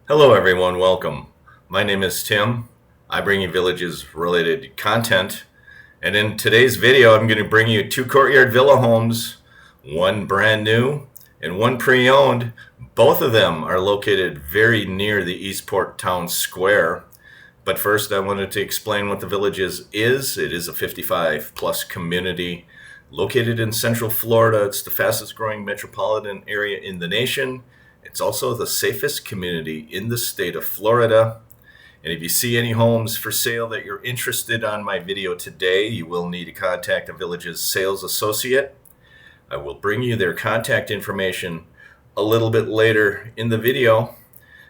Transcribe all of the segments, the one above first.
Hello everyone, welcome. My name is Tim. I bring you villages related content. And in today's video, I'm going to bring you two courtyard villa homes, one brand new and one pre-owned. Both of them are located very near the Eastport Town Square. But first, I wanted to explain what the village is. It is a 55 plus community located in Central Florida. It's the fastest growing metropolitan area in the nation. It's also the safest community in the state of Florida. And if you see any homes for sale that you're interested on my video today, you will need to contact the village's sales associate. I will bring you their contact information a little bit later in the video.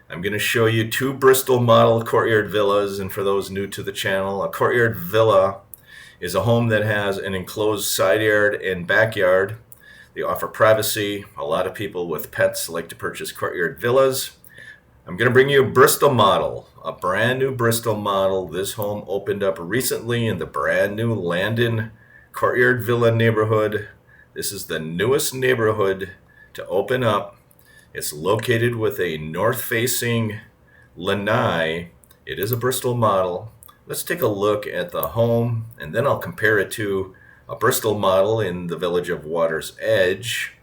I'm going to show you two Bristol model courtyard villas, and for those new to the channel, a courtyard villa is a home that has an enclosed side yard and backyard. They offer privacy. A lot of people with pets like to purchase courtyard villas. I'm going to bring you a Bristol model, a brand new Bristol model. This home opened up recently in the brand new Landon Courtyard Villa neighborhood. This is the newest neighborhood to open up. It's located with a north-facing lanai. It is a Bristol model. Let's take a look at the home, and then I'll compare it to a Bristol model in the village of Water's Edge.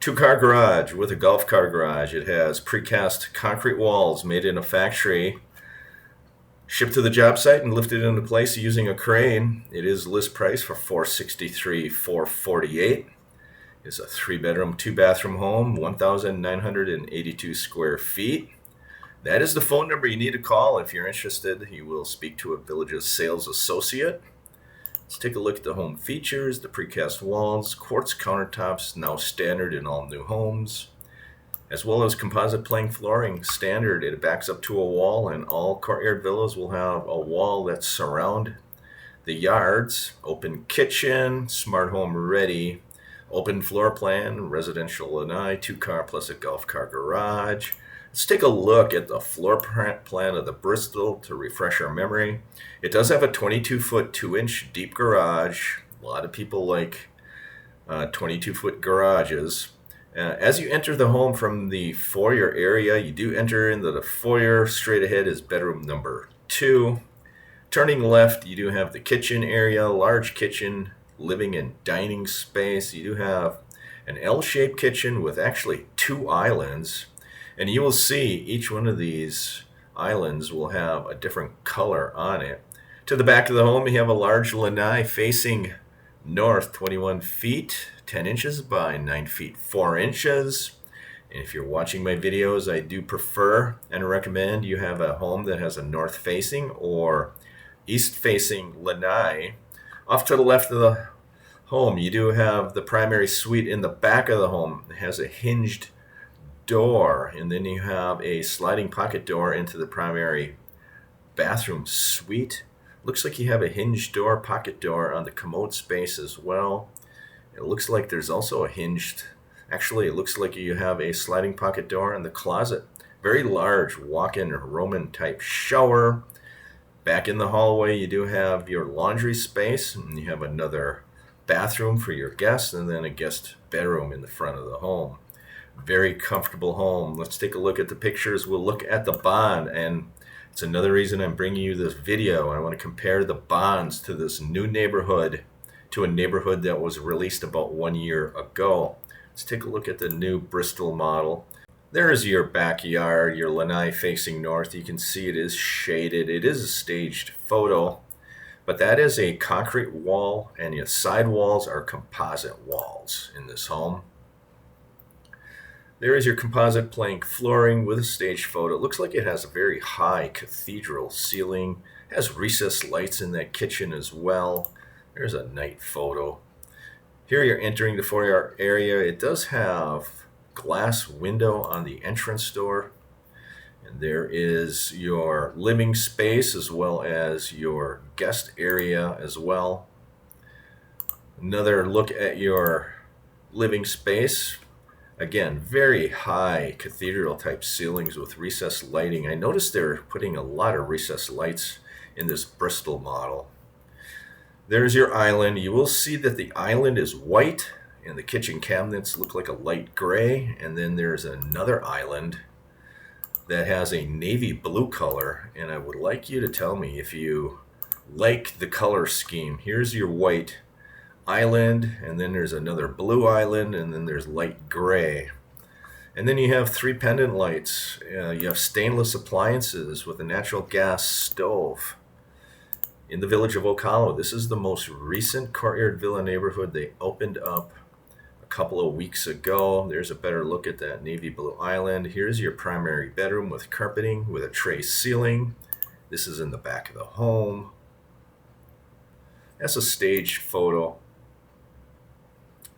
Two-car garage with a golf car garage. It has precast concrete walls made in a factory, shipped to the job site and lifted into place using a crane. It is list price for $463,448. It's a 3-bedroom, 2-bathroom home, 1,982 square feet. That is the phone number you need to call if you're interested. You will speak to a village's sales associate. Let's take a look at the home features. The precast walls, quartz countertops, now standard in all new homes, as well as composite plank flooring, standard. It backs up to a wall, and all courtyard villas will have a wall that surround the yards. Open kitchen, smart home ready. Open floor plan, residential lanai, 2-car plus a golf car garage. Let's take a look at the floor plan of the Bristol to refresh our memory. It does have a 22-foot, 2-inch deep garage. A lot of people like 22-foot garages. As you enter the home from the foyer area, you do enter into the foyer. Straight ahead is bedroom number 2. Turning left, you do have the kitchen area, large kitchen, living and dining space. You do have an L-shaped kitchen with actually 2 islands, and you will see each one of these islands will have a different color on it. To the back of the home, you have a large lanai facing north, 21 feet 10 inches by 9 feet 4 inches. And if you're watching my videos, I do prefer and recommend you have a home that has a north facing or east facing lanai. Off to the left of the home, you do have the primary suite in the back of the home. It has a hinged door, and then you have a sliding pocket door into the primary bathroom suite. Looks like you have a hinged door, pocket door on the commode space as well. It looks like there's also a it looks like you have a sliding pocket door in the closet. Very large walk-in Roman type shower. Back in the hallway, you do have your laundry space, and you have another bathroom for your guests, and then a guest bedroom in the front of the home. Very comfortable home. Let's take a look at the pictures. We'll look at the bond, and it's another reason I'm bringing you this video. I want to compare the bonds to this new neighborhood, to a neighborhood that was released about 1 year ago. Let's take a look at the new Bristol model. There's your backyard, your lanai facing north. You can see it is shaded. It is a staged photo, but that is a concrete wall, and your side walls are composite walls in this home. There is your composite plank flooring with a staged photo. It looks like it has a very high cathedral ceiling. It has recessed lights in that kitchen as well. There's a night photo. Here you're entering the foyer area. It does have glass window on the entrance door, and there is your living space as well as your guest area as well. Another look at your living space. Again, very high cathedral type ceilings with recessed lighting. I noticed they're putting a lot of recessed lights in this Bristol model. There's your island. You will see that the island is white and the kitchen cabinets look like a light gray. And then there's another island that has a navy blue color, and I would like you to tell me if you like the color scheme. Here's your white island, and then there's another blue island, and then there's light gray. And then you have three pendant lights. You have stainless appliances with a natural gas stove in the village of Oak Hollow. This is the most recent courtyard villa neighborhood. They opened up a couple of weeks ago. There's a better look at that navy blue island. Here's your primary bedroom with carpeting with a tray ceiling. This is in the back of the home. That's a staged photo.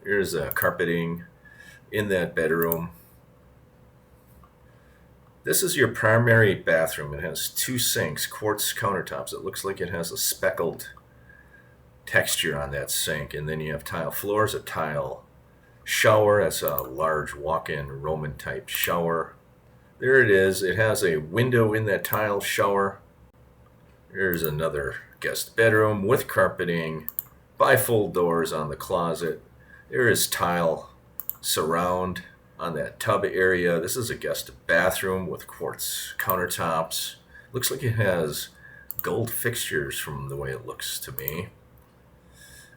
Here's carpeting in that bedroom. This is your primary bathroom. It has two sinks, quartz countertops. It looks like it has a speckled texture on that sink. And then you have tile floors, a tile shower. That's a large walk-in Roman type shower. There it is. It has a window in that tile shower. Here's another guest bedroom with carpeting, bifold doors on the closet. There is tile surround on that tub area. This is a guest bathroom with quartz countertops. Looks like it has gold fixtures from the way it looks to me.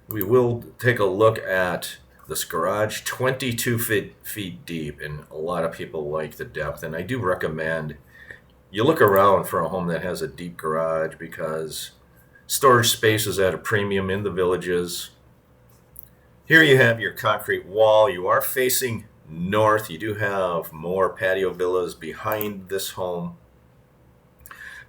We will take a look at this garage, 22 feet deep, and a lot of people like the depth, and I do recommend you look around for a home that has a deep garage because storage space is at a premium in the villages. Here you have your concrete wall. You are facing north. You do have more patio villas behind this home.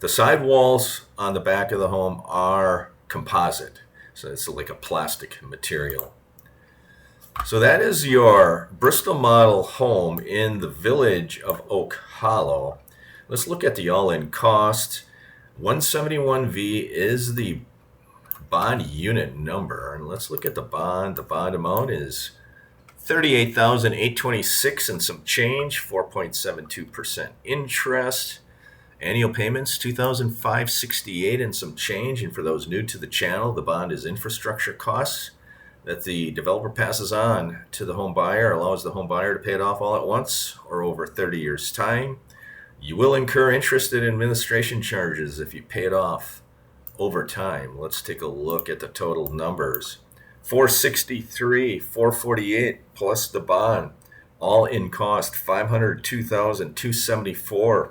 The side walls on the back of the home are composite, so it's like a plastic material. So that is your Bristol model home in the village of Oak Hollow. Let's look at the all-in cost. 171V is the bond unit number, and let's look at the bond. The bond amount is $38,826 and some change, 4.72% interest. Annual payments $2,568 and some change. And for those new to the channel, the bond is infrastructure costs that the developer passes on to the home buyer, allows the home buyer to pay it off all at once or over 30 years' time. You will incur interest and administration charges if you pay it off over time. Let's take a look at the total numbers. 463, 448 plus the bond, all in cost $502,274.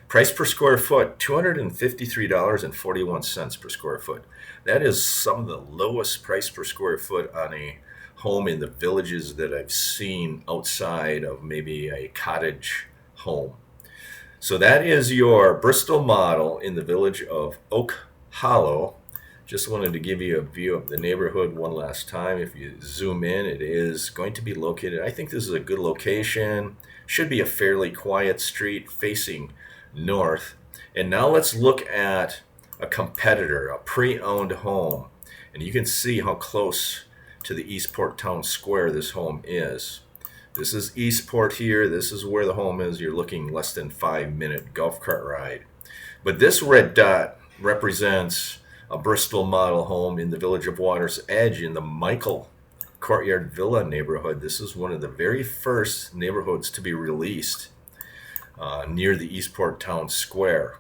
Price per square foot $253.41 per square foot. That is some of the lowest price per square foot on a home in the villages that I've seen outside of maybe a cottage home. So that is your Bristol model in the village of Oak Hollow. Just wanted to give you a view of the neighborhood one last time. If you zoom in, it is going to be located, I think this is a good location. Should be a fairly quiet street facing north. And now let's look at a competitor, a pre-owned home. And you can see how close to the Eastport Town Square this home is. This is Eastport here. This is where the home is. You're looking less than 5-minute golf cart ride. But this red dot represents a Bristol model home in the village of Water's Edge in the Michael Courtyard Villa neighborhood. This is one of the very first neighborhoods to be released near the Eastport Town Square.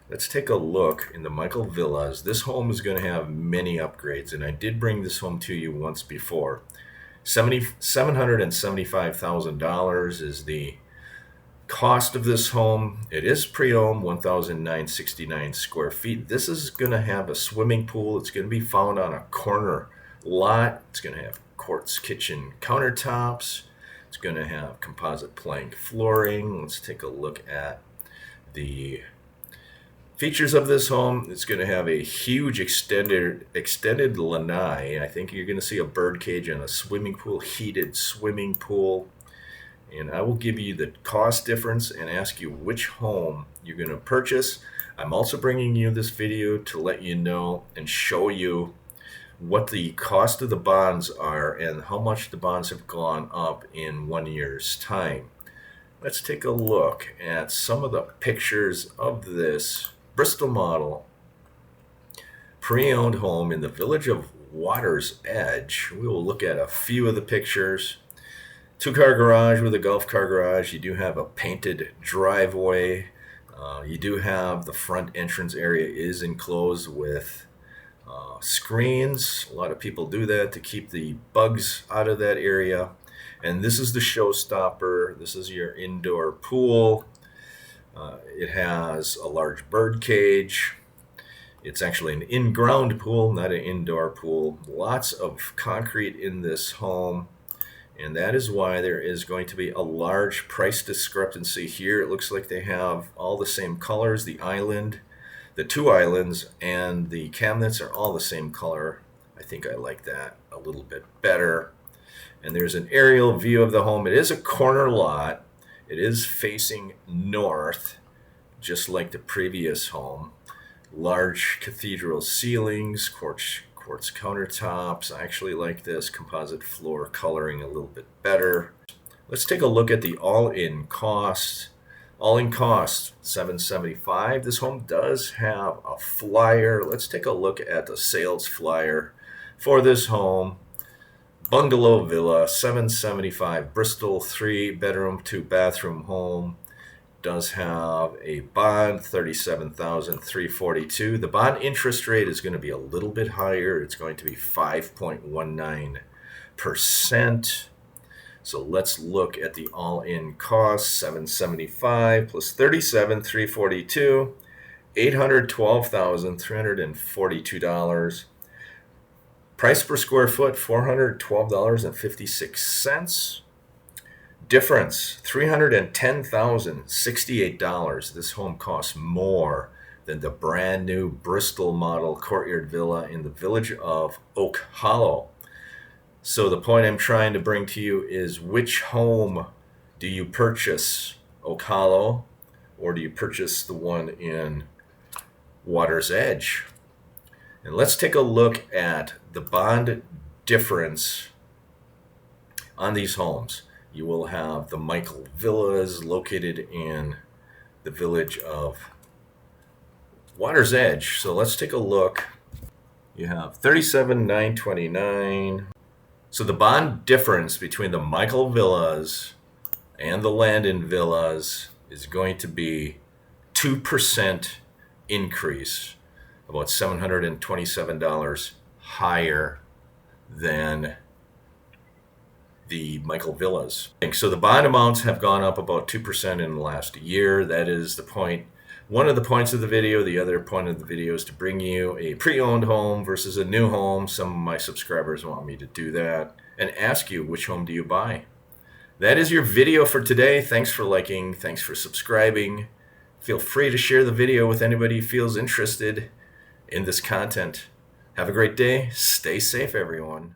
Let's take a look in the Michael Villas. This home is going to have many upgrades, and I did bring this home to you once before. $775,000 is the cost of this home. It is pre-owned, 1,969 square feet. This is going to have a swimming pool. It's going to be found on a corner lot. It's going to have quartz kitchen countertops. It's going to have composite plank flooring. Let's take a look at the features of this home. It's going to have a huge extended lanai. I think you're going to see a bird cage and a swimming pool, heated swimming pool. And I will give you the cost difference and ask you which home you're going to purchase. I'm also bringing you this video to let you know and show you what the cost of the bonds are and how much the bonds have gone up in 1 year's time. Let's take a look at some of the pictures of this Bristol model pre-owned home in the village of Water's Edge. We will look at a few of the pictures. 2-car garage with a golf car garage. You do have a painted driveway. You do have the front entrance area is enclosed with screens. A lot of people do that to keep the bugs out of that area. And this is the showstopper. This is your indoor pool. It has a large bird cage. It's actually an in-ground pool, not an indoor pool. Lots of concrete in this home. And that is why there is going to be a large price discrepancy here. It looks like they have all the same colors. The island, the two islands, and the cabinets are all the same color. I think I like that a little bit better. And there's an aerial view of the home. It is a corner lot. It is facing north, just like the previous home. Large cathedral ceilings, quartz countertops. I actually like this composite floor coloring a little bit better. Let's take a look at the all-in cost. All-in cost, $775. This home does have a flyer. Let's take a look at the sales flyer for this home. Bungalow villa, $775. Bristol, 3-bedroom, 2-bathroom home. Does have a bond, $37,342. The bond interest rate is going to be a little bit higher. It's going to be 5.19%. So let's look at the all-in cost, $775 plus $37,342, $812,342. Price per square foot, $412.56. Difference, $310,068. This home costs more than the brand new Bristol model courtyard villa in the village of Oak Hollow. So the point I'm trying to bring to you is, which home do you purchase? Oak Hollow, or do you purchase the one in Water's Edge? And let's take a look at the bond difference on these homes. You will have the Michael Villas located in the village of Water's Edge. So let's take a look. You have $37,929. So the bond difference between the Michael Villas and the Landon Villas is going to be 2% increase, about $727 higher than the Michael Villas. So the bond amounts have gone up about 2% in the last year. That is the point. One of the points of the video. The other point of the video is to bring you a pre-owned home versus a new home. Some of my subscribers want me to do that and ask you, which home do you buy? That is your video for today. Thanks for liking. Thanks for subscribing. Feel free to share the video with anybody who feels interested in this content. Have a great day. Stay safe, everyone.